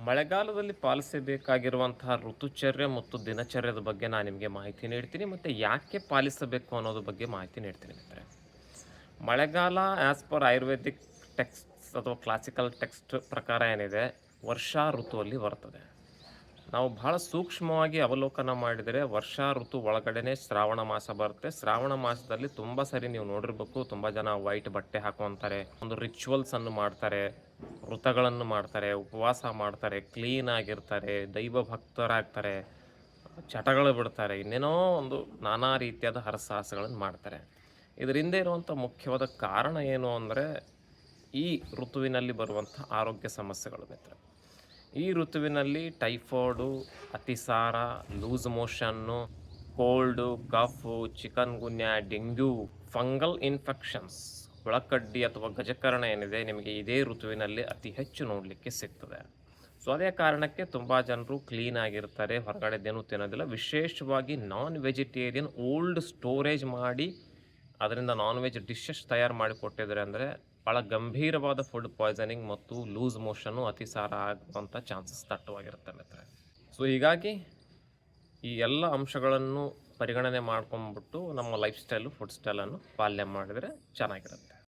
ಮಳೆಗಾಲದಲ್ಲಿ ಪಾಲಿಸಬೇಕಾಗಿರುವಂತಹ ಋತುಚರ್ಯ ಮತ್ತು ದಿನಚರ್ಯದ ಬಗ್ಗೆ ನಾನು ನಿಮಗೆ ಮಾಹಿತಿ ನೀಡ್ತೀನಿ ಮತ್ತು ಯಾಕೆ ಪಾಲಿಸಬೇಕು ಅನ್ನೋದ್ರ ಬಗ್ಗೆ ಮಾಹಿತಿ ನೀಡ್ತೀನಿ ಮಿತ್ರರೆ. ಮಳೆಗಾಲ ಆ್ಯಸ್ ಪರ್ ಆಯುರ್ವೇದಿಕ್ ಟೆಕ್ಸ್ಟ್ಸ್ ಅಥವಾ ಕ್ಲಾಸಿಕಲ್ ಟೆಕ್ಸ್ಟ್ ಪ್ರಕಾರ ಏನಿದೆ, ವರ್ಷಾ ಋತುವಲ್ಲಿ ಬರ್ತದೆ. ನಾವು ಬಹಳ ಸೂಕ್ಷ್ಮವಾಗಿ ಅವಲೋಕನ ಮಾಡಿದರೆ ವರ್ಷಾ ಋತು ಒಳಗಡೆನೆ ಶ್ರಾವಣ ಮಾಸ ಬರುತ್ತೆ. ಶ್ರಾವಣ ಮಾಸದಲ್ಲಿ ತುಂಬ ಸರಿ ನೀವು ನೋಡಿರ್ಬೇಕು, ತುಂಬ ಜನ ವೈಟ್ ಬಟ್ಟೆ ಹಾಕೊತಾರೆ, ಒಂದು ರಿಚುವಲ್ಸನ್ನು ಮಾಡ್ತಾರೆ, ವ್ರತಗಳನ್ನು ಮಾಡ್ತಾರೆ, ಉಪವಾಸ ಮಾಡ್ತಾರೆ, ಕ್ಲೀನ್ ಆಗಿರ್ತಾರೆ, ದೈವ ಭಕ್ತರಾಗ್ತಾರೆ, ಚಟಗಳು ಬಿಡ್ತಾರೆ, ಇನ್ನೇನೋ ಒಂದು ನಾನಾ ರೀತಿಯಾದ ಹರಸಾಹಸಗಳನ್ನು ಮಾಡ್ತಾರೆ. ಇದರ ಹಿಂದೆ ಇರುವಂಥ ಮುಖ್ಯವಾದ ಕಾರಣ ಏನು ಅಂದರೆ ಈ ಋತುವಿನಲ್ಲಿ ಬರುವಂಥ ಆರೋಗ್ಯ ಸಮಸ್ಯೆಗಳು ಮಿತ್ರ. ಈ ಋತುವಿನಲ್ಲಿ ಟೈಫಾಯ್ಡು, ಅತಿಸಾರ, ಲೂಸ್ ಮೋಷನ್ನು, ಕೋಲ್ಡು, ಕಫು, chikungunya, dengue, fungal infections, ಒಳಕಡ್ಡಿ ಅಥವಾ ಗಜಕರಣ ಏನಿದೆ ನಿಮಗೆ ಇದೇ ಋತುವಿನಲ್ಲಿ ಅತಿ ಹೆಚ್ಚು ನೋಡಲಿಕ್ಕೆ ಸಿಗ್ತದೆ. ಸೊ ಅದೇ ಕಾರಣಕ್ಕೆ ತುಂಬ ಜನರು ಕ್ಲೀನ್ ಆಗಿರ್ತಾರೆ, ಹೊರಗಡೆದೇನೂ ತಿನ್ನೋದಿಲ್ಲ. ವಿಶೇಷವಾಗಿ ನಾನ್ ವೆಜಿಟೇರಿಯನ್ ಓಲ್ಡ್ ಸ್ಟೋರೇಜ್ ಮಾಡಿ ಅದರಿಂದ ನಾನ್ ವೆಜ್ ಡಿಶಸ್ ತಯಾರು ಮಾಡಿ ಕೊಟ್ಟಿದ್ದಾರೆ ಅಂದರೆ ಭಾಳ ಗಂಭೀರವಾದ ಫುಡ್ ಪಾಯ್ಸನಿಂಗ್ ಮತ್ತು ಲೂಸ್ ಮೋಷನ್ನು, ಅತಿಸಾರ ಆಗುವಂಥ ಚಾನ್ಸಸ್ ದಟ್ಟವಾಗಿರುತ್ತೆ ಮಿತ್ರ. ಸೊ ಹೀಗಾಗಿ ಈ ಎಲ್ಲ ಅಂಶಗಳನ್ನು ಪರಿಗಣನೆ ಮಾಡ್ಕೊಂಡ್ಬಿಟ್ಟು ನಮ್ಮ ಲೈಫ್ ಸ್ಟೈಲು, ಫುಡ್ ಸ್ಟೈಲನ್ನು ಪಾಲನೆ ಮಾಡಿದರೆ ಚೆನ್ನಾಗಿರುತ್ತೆ.